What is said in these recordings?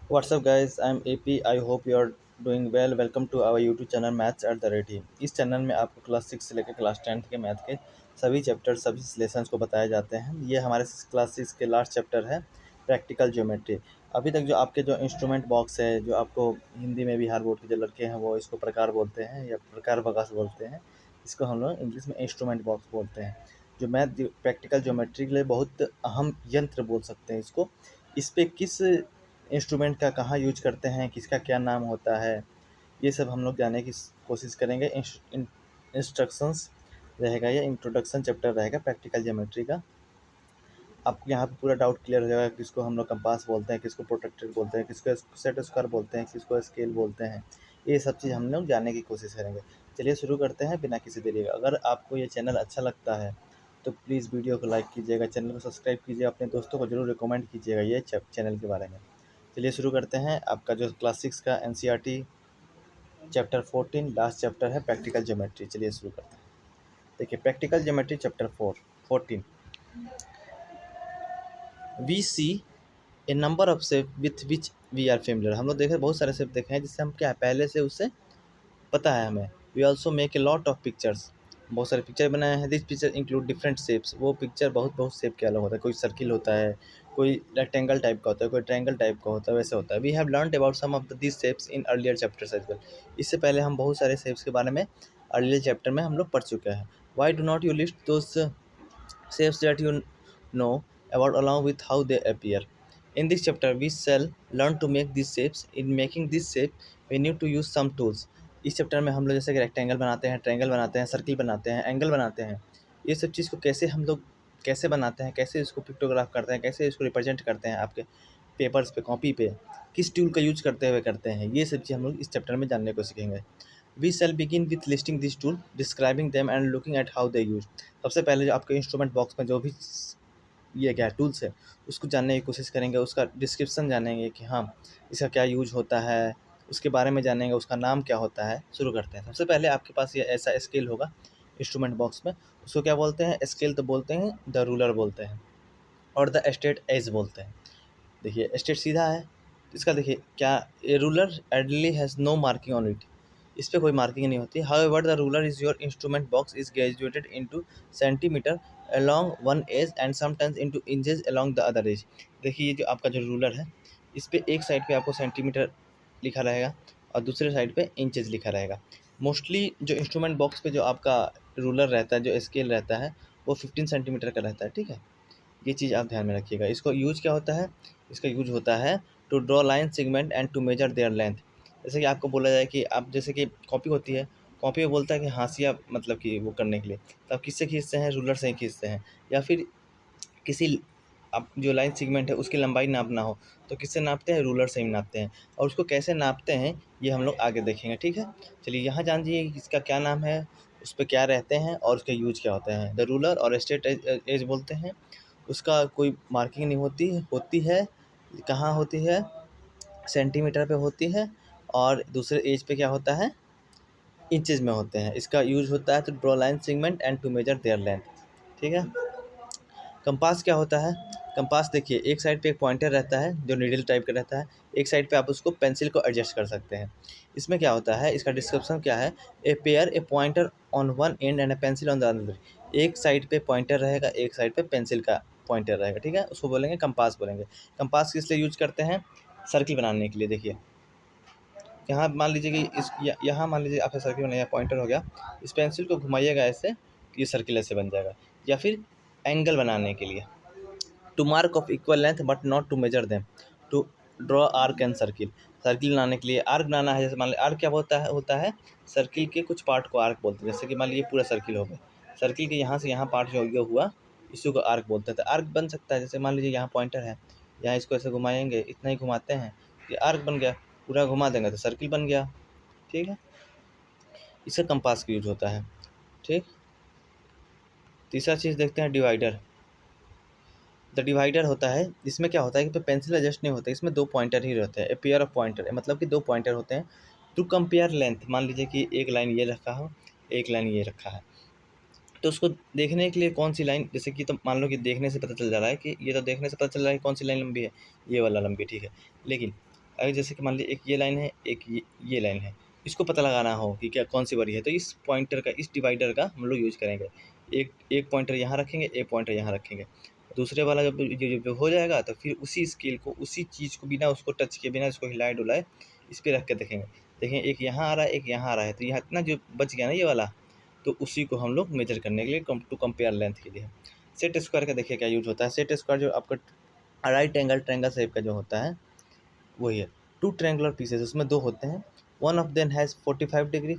What's up, guys? I'm AP. I hope you are doing well. Welcome to our YouTube channel Maths at the Ready. इस channel में आपको class 6 से लेकर class 10th के math के सभी chapter सभी लेसन्स को बताए जाते हैं। ये हमारे क्लास 6 के लास्ट चैप्टर है प्रैक्टिकल ज्योमेट्री। अभी तक जो आपके जो इंस्ट्रूमेंट बॉक्स है, जो आपको हिंदी में बिहार बोर्ड के जो लड़के हैं वो इसको प्रकार बोलते हैं या प्रकार बकास बोलते हैं। इसको हम लोग इंग्लिश में इंस्ट्रूमेंट बॉक्स बोलते हैं। जो मैथ प्रैक्टिकल ज्योमेट्री के लिए बहुत अहम यंत्र बोल सकते हैं इसको। इस पे किस इंस्ट्रूमेंट का कहाँ यूज करते हैं, किसका क्या नाम होता है, ये सब हम लोग जानने की कोशिश करेंगे। इंस्ट्रक्शंस रहेगा, या इंट्रोडक्शन चैप्टर रहेगा प्रैक्टिकल ज्योमेट्री का। आपको यहाँ पे पूरा डाउट क्लियर हो जाएगा, किसको हम लोग कंपास बोलते हैं, किसको प्रोटेक्टर बोलते हैं, किसको सेट स्क्वायर बोलते हैं, किसको स्केल बोलते हैं। ये सब चीज़ हम लोग जानने की कोशिश करेंगे। चलिए शुरू करते हैं बिना किसी देरी के। अगर आपको ये चैनल अच्छा लगता है तो प्लीज़ वीडियो को लाइक कीजिएगा, चैनल को सब्सक्राइब कीजिए, अपने दोस्तों को जरूर रिकमेंड कीजिएगा ये चैनल के बारे में। चलिए शुरू करते हैं। आपका जो क्लास 6 का एनसीईआरटी चैप्टर 14 लास्ट चैप्टर है प्रैक्टिकल ज्योमेट्री। चलिए शुरू करते हैं। देखिए practical geometry chapter 14 we see a number of shape with which we are familiar. हम लोग देखे बहुत सारे शेप देखे हैं जिससे हम क्या है पहले से उससे पता है हमें। We also make a lot of pictures. बहुत सारे पिक्चर बनाए हैं। This picture include different shapes. वो पिक्चर बहुत बहुत शेप के अलग होता है। कोई सर्किल होता है, कोई रेक्टेंगल टाइप का होता है, कोई ट्रायंगल टाइप का होता है, वैसे होता है। We have learned about some of this shapes in earlier chapters as well. इससे पहले हम बहुत सारे शेप्स के बारे में अर्लियर चैप्टर में हम लोग पढ़ चुके हैं। Why do not you list those shapes that you know about along with how they appear. In this chapter, we shall learn to make these shapes. In making this shape, we need to use some tools. इस chapter में हम लोग जैसे कि rectangle बनाते हैं, triangle बनाते हैं, सर्किल बनाते हैं, एंगल बनाते हैं। ये सब चीज़ को कैसे हम लोग कैसे बनाते हैं, कैसे इसको पिक्टोग्राफ करते हैं, कैसे इसको रिप्रेजेंट करते हैं आपके पेपर्स पे, कॉपी पे, किस टूल का यूज करते हुए करते हैं, ये सब चीज़ हम लोग इस चैप्टर में जानने को सीखेंगे। We shall begin with listing this tool, describing them and looking at how they use. सबसे पहले जो आपके इंस्ट्रूमेंट बॉक्स में जो भी ये क्या टूल्स है उसको जानने की कोशिश करेंगे, उसका डिस्क्रिप्शन जानेंगे कि हाँ इसका क्या यूज होता है, उसके बारे में जानेंगे, उसका नाम क्या होता है। शुरू करते हैं। सबसे पहले आपके पास ये ऐसा स्केल होगा इंस्ट्रूमेंट बॉक्स में। उसको क्या बोलते हैं? स्केल तो बोलते हैं, द रूलर बोलते हैं, और द स्ट्रेट एज बोलते हैं। देखिए स्ट्रेट सीधा है, इसका देखिए क्या, a ruler ideally has no marking on it. इस पर कोई मार्किंग नहीं होती। However the ruler is your instrument box is graduated into centimetre along one edge and sometimes into inches along the other edge। देखिए ये जो आपका जो रूलर है इस पे एक साइड पे आपको सेंटीमीटर लिखा रहेगा और दूसरे साइड पे इंचेस लिखा रहेगा। मोस्टली जो इंस्ट्रूमेंट बॉक्स पे जो आपका रूलर रहता है, जो स्केल रहता है, वो 15 सेंटीमीटर का रहता है। ठीक है, ये चीज़ आप ध्यान में रखिएगा। इसको यूज क्या होता है? इसका यूज होता है to draw line segment and to measure their length. जैसे कि आपको बोला जाए कि आप जैसे कि कॉपी होती है, कॉपी में बोलता है कि हाशिया मतलब कि वो करने के लिए, तो आप किससे खींचते हैं? रूलर से ही खींचते हैं। या फिर किसी आप जो लाइन सेगमेंट है उसकी लंबाई नापना हो तो किससे नापते हैं? रूलर से ही नापते हैं। और उसको कैसे नापते हैं ये हम लोग आगे देखेंगे। ठीक है, चलिए यहाँ जान जाइए इसका क्या नाम है, उस पर क्या रहते हैं और उसके यूज क्या होते हैं। द रूलर और स्ट्रेट एज बोलते हैं। उसका कोई मार्किंग नहीं होती, होती है कहाँ होती है? सेंटीमीटर पे होती है, और दूसरे एज पे क्या होता है? इंचेस में होते हैं। इसका यूज होता है to draw line segment and to measure their length. ठीक है, कंपास क्या होता है? कंपास देखिए एक साइड पे एक पॉइंटर रहता है जो नीडल टाइप का रहता है, एक साइड पे आप उसको पेंसिल को एडजस्ट कर सकते हैं। इसमें क्या होता है, इसका डिस्क्रिप्शन क्या है? A pair A pointer on one and and A pencil on the other. एक साइड पे पॉइंटर रहेगा, एक साइड पे पेंसिल का पॉइंटर रहेगा। ठीक है, उसको बोलेंगे कंपास बोलेंगे। कंपास किस लिए यूज करते हैं? सर्किल बनाने के लिए। देखिए यहाँ मान लीजिए कि यहाँ मान लीजिए आपका सर्किल बनाया, पॉइंटर हो गया, इस पेंसिल को घुमाइएगा ऐसे, ये सर्किल ऐसे बन जाएगा। या फिर एंगल बनाने के लिए, to mark off equal length but not to measure them, to draw arc and circle. Circle बनाने के लिए आर्क बनाना है। जैसे मान लीजिए आर्क क्या होता है सर्किल के कुछ पार्ट को आर्क बोलते हैं। जैसे कि मान लीजिए पूरा सर्किल हो गया, सर्किल के यहाँ से यहाँ पार्ट जो हुआ इसी को आर्क बोलते हैं। तो आर्क बन सकता है, जैसे मान लीजिए यहाँ पॉइंटर है, यहाँ इसको ऐसे घुमाएंगे, इतना ही घुमाते हैं, ये आर्क बन गया। पूरा घुमा देंगे तो सर्किल बन गया। ठीक है, इसका कंपास का यूज होता है। ठीक, तीसरा चीज़ देखते हैं डिवाइडर। द डिवाइडर होता है, इसमें क्या होता है कि पेंसिल एडजस्ट नहीं होता, इसमें दो पॉइंटर ही रहते हैं। ए पेयर ऑफ पॉइंटर, मतलब कि दो पॉइंटर होते हैं टू कंपेयर लेंथ। मान लीजिए कि एक लाइन ये रखा हो, एक लाइन ये रखा है, तो उसको देखने के लिए कौन सी लाइन, जैसे कि तो मान लो कि देखने से पता चल जा रहा है कि ये, तो देखने से पता चल रहा है कि कौन सी लाइन लंबी है, ये वाला लंबी। ठीक है, लेकिन अगर जैसे कि मान लीजिए एक ये लाइन है, एक ये लाइन है, इसको पता लगाना हो कि क्या कौन सी बड़ी है, तो इस पॉइंटर का, इस डिवाइडर का हम लोग यूज़ करेंगे। एक पॉइंटर यहाँ रखेंगे, एक पॉइंटर यहाँ रखेंगे। दूसरे वाला जब हो जाएगा तो फिर उसी स्केल को, उसी चीज़ को बिना उसको टच किए, बिना इसको हिलाए डुलाए इस पे रख के देखेंगे। देखें एक यहाँ आ रहा है, एक यहाँ आ रहा है, तो यहाँ इतना जो बच गया ना ये वाला, तो उसी को हम लोग मेजर करने के लिए टू कंपेयर लेंथ के लिए। सेट स्क्वायर का देखिए क्या यूज होता है। सेट स्क्वायर जो आपका राइट एंगल ट्रायंगल शेप का जो होता है वही है। टू ट्रायंगुलर पीसेस, उसमें दो होते हैं। One of them has 45 degree,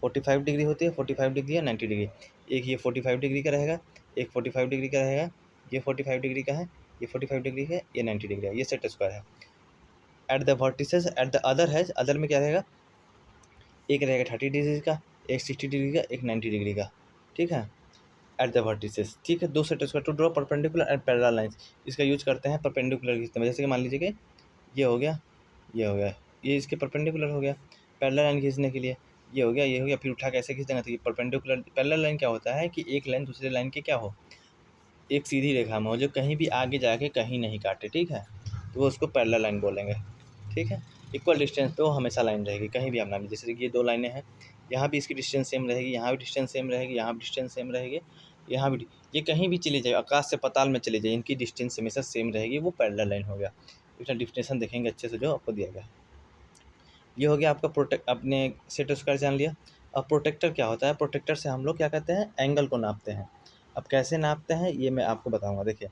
45 degree होती है, 45 डिग्री या 90 डिग्री। एक ये 45 डिग्री का रहेगा, एक 45 डिग्री का रहेगा, ये 45 डिग्री का है, ये 45 डिग्री है, ये 90 डिग्री है। ये सेट स्क्वायर है। At the vertices at the other है, अदर में क्या रहेगा, एक रहेगा 30 डिग्री का, एक 60 डिग्री का, एक 90 डिग्री का, ठीक है, एट द वर्टिसेस। ठीक है, दो set square to draw perpendicular and parallel lines. इसका यूज करते हैं परपेंडिकुलर खींचते हैं। जैसे कि मान लीजिए कि ये हो गया, ये हो गया, ये इसके परपेंडिकुलर हो गया। पैरेलल लाइन खींचने के लिए ये हो गया, ये हो गया, फिर उठा के ऐसे खींच देना। तो ये परपेंडिकुलर, पैरेलल लाइन क्या होता है कि एक लाइन दूसरे लाइन की क्या हो, एक सीधी रेखा में हो, जो कहीं भी आगे जाके कहीं नहीं काटे, ठीक है, तो वो उसको पैरेलल लाइन बोलेंगे। ठीक है, इक्वल डिस्टेंस पे वो हमेशा लाइन रहेगी, कहीं भी आप नाम, जैसे कि ये दो लाइनें हैं, यहाँ भी इसकी डिस्टेंस सेम रहेगी, यहाँ भी डिस्टेंस सेम रहेगी, यहाँ भी डिस्टेंस सेम रहेगी, यहाँ भी, ये कहीं भी चली जाए, आकाश से पाताल में चली जाए, इनकी डिस्टेंस हमेशा सेम रहेगी, वो पैरेलल लाइन हो गया। इसका डिफिनेशन देखेंगे अच्छे से जो आपको दिया गया है। ये हो गया आपका प्रोटेक्ट, आपने सेट स्क्वायर जान लिया। अब प्रोटेक्टर क्या होता है, प्रोटेक्टर से हम लोग क्या कहते हैं, एंगल को नापते हैं। अब कैसे नापते हैं ये मैं आपको बताऊंगा। देखिए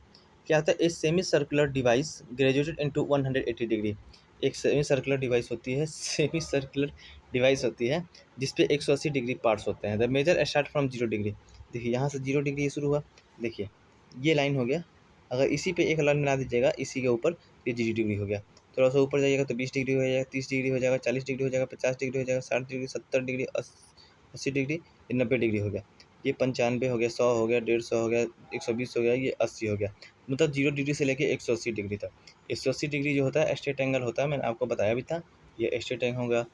क्या होता है, a semi circular device graduated into 180 degree. एक सेमी सर्कुलर डिवाइस होती है, सेमी सर्कुलर डिवाइस होती है जिसपे 180 डिग्री पार्ट्स होते हैं। The measure start from 0 degree. देखिए यहाँ से 0 डिग्री शुरू हुआ, देखिए ये लाइन हो गया, अगर इसी पे एक लाइन बना दीजिएगा इसी के ऊपर, ये 0 डिग्री हो गया। थोड़ा सा ऊपर जाइएगा तो 20 डिग्री हो जाएगा, 30 डिग्री हो जाएगा, 40 डिग्री हो जाएगा, 50 डिग्री हो जाएगा, 60 डिग्री, 70 डिग्री, 80 डिग्री, ये 90 डिग्री हो गया, ये 95 हो गया, 100 हो गया, 150 हो गया, 120 हो गया, ये 80 हो गया। मतलब 0 डिग्री से लेके 180 डिग्री तक। 180 डिग्री जो होता है स्ट्रेट एंगल होता है, मैंने आपको बताया भी था, ये स्ट्रेट एंगल होगा।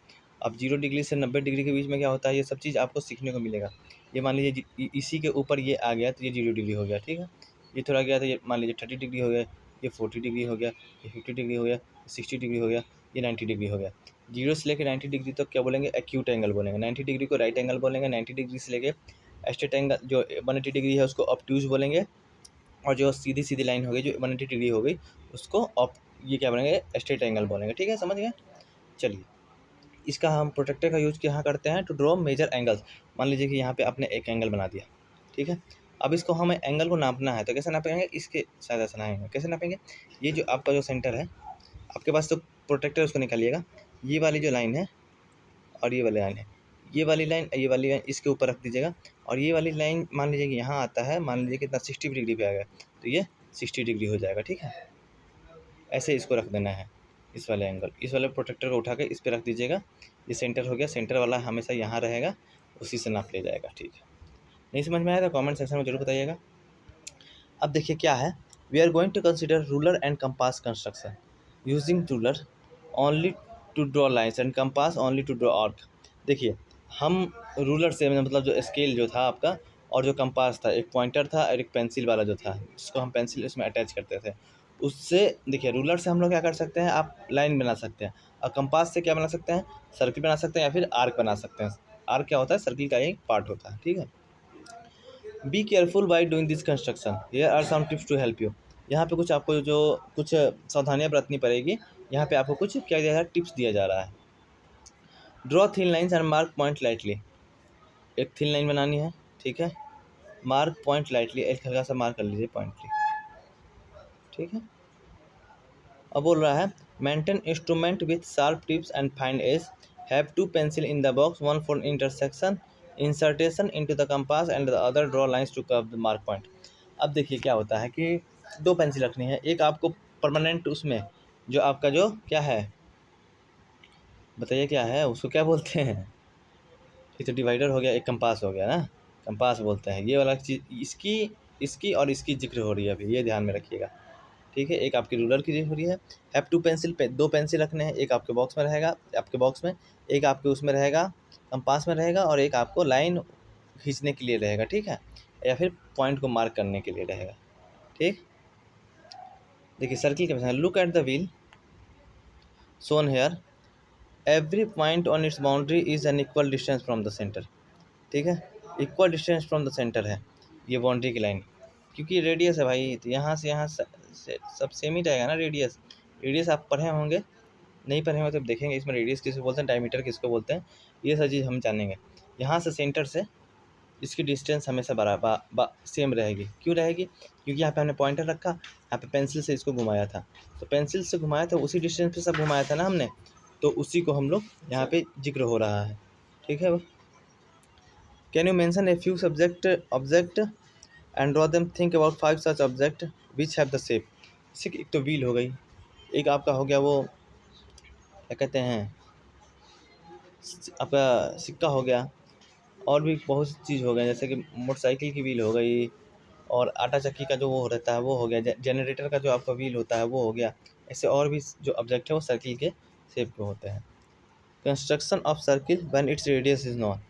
अब 0 डिग्री से 90 डिग्री के बीच में क्या होता है, ये सब चीज़ आपको सीखने को मिलेगा। ये मान लीजिए इसी के ऊपर ये आ गया तो ये 0 डिग्री हो गया, ठीक है। ये थोड़ा गया तो ये मान लीजिए 30 डिग्री हो गया, ये 40 डिग्री हो गया, ये 50 डिग्री हो गया, 60 डिग्री हो गया, ये 90 डिग्री हो गया। 0 से लेकर 90 डिग्री तक क्या बोलेंगे, एक्यूट एंगल बोलेंगे। 90 डिग्री को राइट एंगल बोलेंगे। 90 डिग्री से लेके स्ट्रेट एंगल जो 180 डिग्री है उसको ऑब्ट्यूज बोलेंगे। और जो सीधी सीधी लाइन हो गई जो 180 डिग्री हो गई उसको ये क्या बोलेंगे, स्ट्रेट एंगल बोलेंगे। ठीक है, समझ गए। चलिए, इसका हम प्रोटेक्टर का यूज़ यहाँ करते हैं टू ड्रॉ मेजर एंगल्स। मान लीजिए कि यहाँ पे आपने एक एंगल बना दिया, ठीक है। अब इसको हमें एंगल को नापना है, तो कैसे नापेंगे, इसके साथ ऐसा नापेंगे। कैसे नापेंगे, ये जो आपका जो सेंटर है आपके पास, तो प्रोटेक्टर उसको निकालिएगा। ये वाली जो लाइन है और ये वाली लाइन है, ये वाली लाइन, ये वाली लाइन इसके ऊपर रख दीजिएगा। और ये वाली लाइन मान लीजिए कि यहाँ आता है, मान लीजिए कितना 60 डिग्री पे आ गया, तो ये 60 डिग्री हो जाएगा, ठीक है। ऐसे इसको रख देना है, इस वाले एंगल, इस वाले प्रोटेक्टर को उठा के इस पर रख दीजिएगा। ये सेंटर हो गया, सेंटर वाला हमेशा यहाँ रहेगा, उसी से नाप ले जाएगा, ठीक है। नहीं समझ में आया तो कमेंट सेक्शन में जरूर बताइएगा। अब देखिए क्या है, we are going to consider ruler and compass construction using ruler only to draw lines and compass only to draw arc. देखिए हम रूलर से, मतलब जो स्केल जो था आपका और जो कंपास था, एक पॉइंटर था और एक पेंसिल वाला जो था जिसको हम पेंसिल उसमें अटैच करते थे, उससे देखिए रूलर से हम लोग क्या कर सकते हैं, आप लाइन बना सकते हैं। और कंपास से क्या बना सकते हैं, सर्किल बना सकते हैं या फिर आर्क बना सकते हैं। आर्क क्या होता है, सर्किल का एक पार्ट होता है, ठीक है। Be careful by doing this construction, here are some tips to help you. यहाँ पे कुछ आपको जो कुछ सावधानियाँ बरतनी पड़ेगी। यहाँ पे आपको कुछ क्या दिया जा रहा है, टिप्स दिया जा रहा है। Draw thin lines and mark point lightly. एक थिन लाइन बनानी है, ठीक है। मार्क पॉइंट लाइटली, एक हल्का सा मार्क कर लीजिए पॉइंटली, ठीक है। अब बोल रहा है maintain instrument with sharp tips and fine edge, have two pencil in the box, one for intersection insertion into the compass and the other draw lines to curve the mark point. अब देखिए क्या होता है कि दो pencil रखनी है, एक आपको परमानेंट, उसमें जो आपका जो क्या है, बताइए क्या है उसको क्या बोलते हैं। एक तो डिवाइडर हो गया, एक कंपास हो गया ना, कंपास बोलते हैं ये वाला चीज़। इसकी इसकी और इसकी जिक्र हो रही है अभी, ये ध्यान में रखिएगा, ठीक है। एक आपकी रूलर की हो रही है। हैव टू पेंसिल पे दो पेंसिल रखने हैं, एक आपके बॉक्स में रहेगा, आपके बॉक्स में, एक आपके उसमें रहेगा, कंपास में रहेगा, और एक आपको लाइन खींचने के लिए रहेगा, ठीक है, या फिर पॉइंट को मार्क करने के लिए रहेगा, ठीक। देखिए सर्किल के, look at the wheel shown here. Every point on its boundary is an equal distance from the center. ठीक है, equal distance from the centre है ये बाउंड्री की लाइन, क्योंकि रेडियस है भाई, तो यहाँ से यहाँ से सब सेम ही रहेगा ना। रेडियस रेडियस आप पढ़े होंगे, नहीं पढ़े होंगे तो देखेंगे इसमें रेडियस किसको बोलते हैं, डायमीटर किसको बोलते हैं, ये सब चीज़ हम जानेंगे। यहाँ से सेंटर से इसकी डिस्टेंस हमेशा बराबर सेम रहेगी। क्यों रहेगी? क्योंकि यहाँ पे हमने पॉइंटर रखा, यहाँ पे पेंसिल से इसको घुमाया था, तो पेंसिल से घुमाया था उसी डिस्टेंस पे सब घुमाया था ना हमने, तो उसी को हम लोग यहाँ पे जिक्र हो रहा है। ठीक है, can you mention a few object and draw them, think about 5 such object which have the shape. जैसे कि एक तो व्हील हो गई, एक आपका हो गया वो क्या कहते हैं आपका सिक्का हो गया, और भी बहुत सी चीज़ हो गया, जैसे कि मोटरसाइकिल की व्हील हो गई, और आटा चक्की का जो वो रहता है वो हो गया, जनरेटर का जो आपका व्हील होता है वो हो गया। ऐसे और भी जो ऑब्जेक्ट है वो सर्किल के शेप के होते हैं। Construction of circle when its radius is non.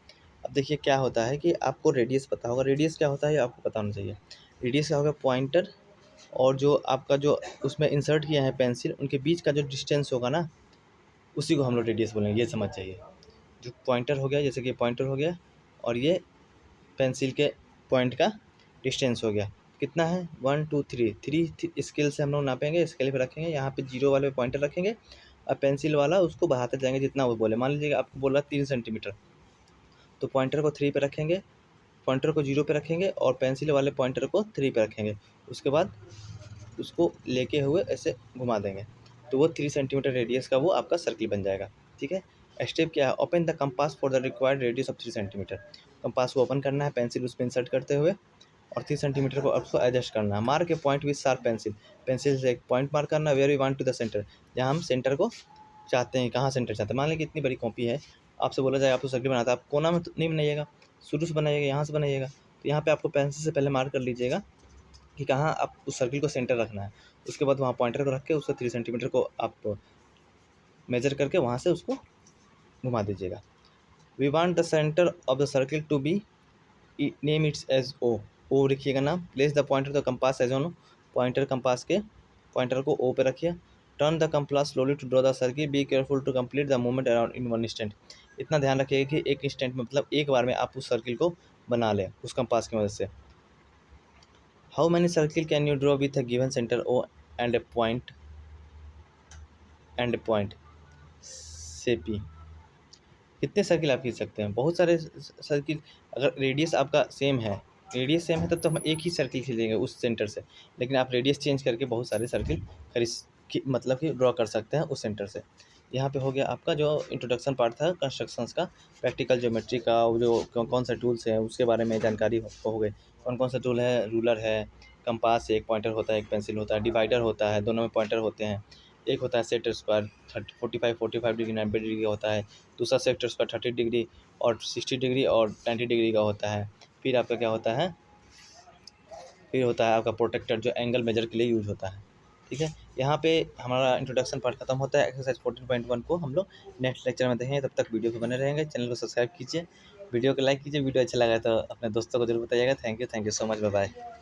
अब देखिए क्या होता है कि आपको रेडियस पता होगा, रेडियस क्या होता है ये आपको पता होना चाहिए। रेडियस क्या होगा, पॉइंटर और जो आपका जो उसमें इंसर्ट किया है पेंसिल, उनके बीच का जो डिस्टेंस होगा ना, उसी को हम लोग रेडियस बोलेंगे, ये समझ जाइए। जो पॉइंटर हो गया, जैसे कि पॉइंटर हो गया, और ये पेंसिल के पॉइंट का डिस्टेंस हो गया, कितना है 1 2 3, 3 स्केल से हम लोग नापेंगे, स्केल पे रखेंगे, यहाँ पे 0 वाले पे पॉइंटर रखेंगे, और पेंसिल वाला उसको बढ़ाते जाएंगे जितना वो बोले। मान लीजिए आपको बोल रहा 3 सेंटीमीटर, तो पॉइंटर को 3 पे रखेंगे, पॉइंटर को 0 पे रखेंगे, और पेंसिल वाले पॉइंटर को 3 पे रखेंगे। उसके बाद उसको लेके हुए ऐसे घुमा देंगे, तो वो 3 सेंटीमीटर रेडियस का वो आपका सर्किल बन जाएगा। ठीक है, स्टेप क्या है, open the compass for the required radius of 3 centimetre. Compass को ओपन करना है, पेंसिल उस पर इंसर्ट करते हुए, और 3 सेंटीमीटर को आपको एडजस्ट करना है। Mark a point with sharp pencil, pencil से एक पॉइंट मार्क करना, where we want to the centre, जहाँ हम सेंटर को चाहते हैं, कहाँ सेंटर चाहते हैं। मान लें कि इतनी बड़ी कॉपी है, आपसे बोला जाए आपको सर्किल बनाता है, आप कोना में तो नहीं बनाइएगा, शुरू से बनाइएगा, यहाँ से बनाइएगा, तो यहाँ पे आपको पेंसिल से पहले मार्क कर लीजिएगा कि कहाँ आप उस सर्किल को सेंटर रखना है। उसके बाद वहाँ पॉइंटर को रख के उसको 3 सेंटीमीटर को आप मेजर करके वहाँ से उसको घुमा दीजिएगा। We want the centre of the circle to be, name its as O, O लिखिएगा नाम। Place the pointer the compass as on, pointer compass के पॉइंटर को ओ पे रखिए। Turn the compass slowly to draw the circle, be careful to complete the movement around in 1 instant. इतना ध्यान रखिएगा कि एक इंस्टेंट में, मतलब एक बार में आप उस सर्किल को बना लें उस कंपास की मदद से। How many circle can you draw with a given centre O and A point से पी। कितने सर्किल आप खींच सकते हैं? बहुत सारे सर्किल। अगर रेडियस आपका सेम है, रेडियस सेम है तब तो हम एक ही सर्किल खींचेंगे उस सेंटर से, लेकिन आप रेडियस चेंज करके बहुत सारे सर्किल मतलब कि ड्रॉ कर सकते हैं उस सेंटर से। यहाँ पे हो गया आपका जो इंट्रोडक्शन पार्ट था कंस्ट्रक्शंस का, प्रैक्टिकल ज्योमेट्री का, वो जो कौन सा टूल्स हैं उसके बारे में जानकारी हो गई। कौन कौन सा टूल है, रूलर है, कंपास है, एक पॉइंटर होता है, एक पेंसिल होता है, डिवाइडर होता है, दोनों में पॉइंटर होते हैं। एक होता है सेट स्क्वायर 45 डिग्री 90 डिग्री का होता है, दूसरा सेक्टर उसका 30 डिग्री और 60 डिग्री और 90 डिग्री का होता है। फिर आपका क्या होता है, फिर होता है आपका प्रोटेक्टर जो एंगल मेजर के लिए यूज होता है। ठीक है, यहाँ पे हमारा इंट्रोडक्शन पार्ट खत्म होता है। एक्सरसाइज 14.1 को हम लोग नेक्स्ट लेक्चर में देखेंगे, तब तक वीडियो पे बने रहेंगे। चैनल को सब्सक्राइब कीजिए, वीडियो को लाइक कीजिए, वीडियो अच्छा लगा तो अपने दोस्तों को जरूर बताइएगा। Thank you so much, bye bye.